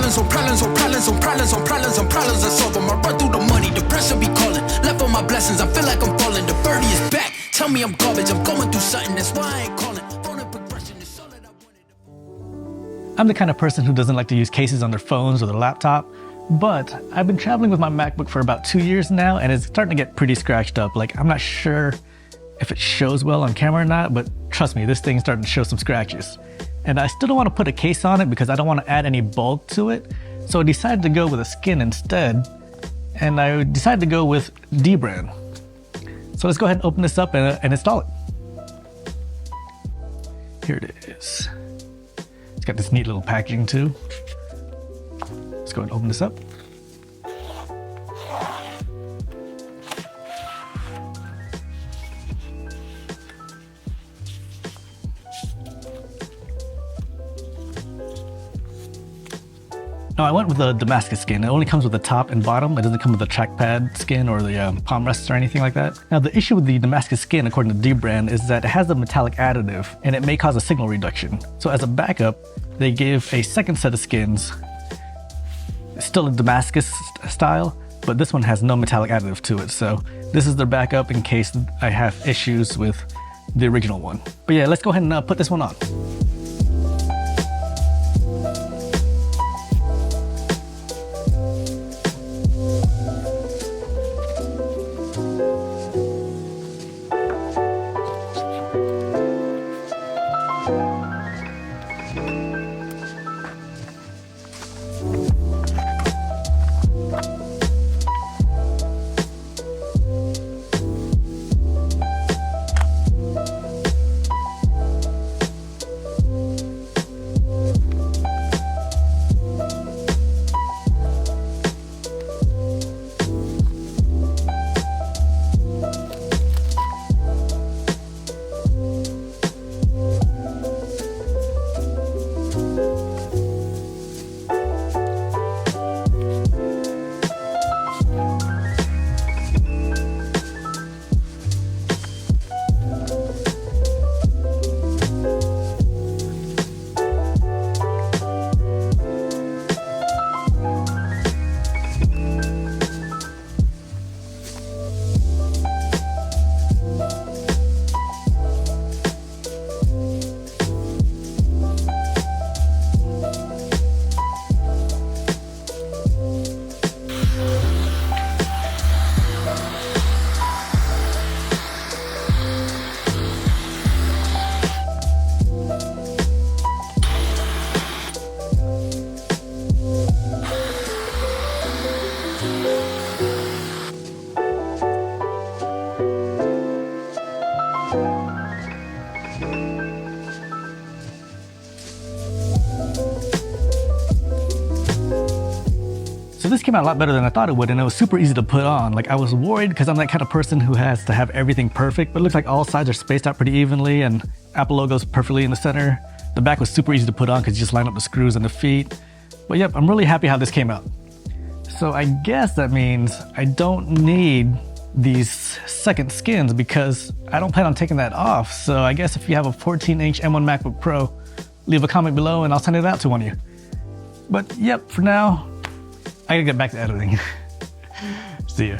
problems on problems on problems on problems on problems on problems I solve them. I run through the money, the pressure be calling. Left on my blessings, I feel like I'm falling. The birdie is back, tell me I'm garbage. I'm going through something, that's why I ain't calling. Phone and progression is all that I wanted. I'm the kind of person who doesn't like to use cases on their phones or their laptop, but I've been traveling with my MacBook for about 2 years now, and it's starting to get pretty scratched up. Like, I'm not sure if it shows well on camera or not, but trust me, this thing's starting to show some scratches. And I still don't want to put a case on it because I don't want to add any bulk to it. So I decided to go with a skin instead, and I decided to go with dbrand. So let's go ahead and open this up and install it. Here it is. It's got this neat little packaging too. Let's go ahead and open this up. No, I went with the Damascus skin. It only comes with the top and bottom. It doesn't come with the trackpad skin or the palm rests or anything like that. Now, the issue with the Damascus skin, according to dbrand, is that it has a metallic additive and it may cause a signal reduction. So as a backup, they give a second set of skins, still a Damascus style, but this one has no metallic additive to it. So this is their backup in case I have issues with the original one. But yeah, let's go ahead and put this one on. So this came out a lot better than I thought it would, and it was super easy to put on. Like, I was worried because I'm that kind of person who has to have everything perfect, but it looks like all sides are spaced out pretty evenly and Apple logo's perfectly in the center. The back was super easy to put on because you just line up the screws and the feet. But yep, I'm really happy how this came out. So I guess that means I don't need these second skins because I don't plan on taking that off. So I guess if you have a 14-inch M1 MacBook Pro, leave a comment below and I'll send it out to one of you. But yep, for now, I gotta get back to editing. See ya.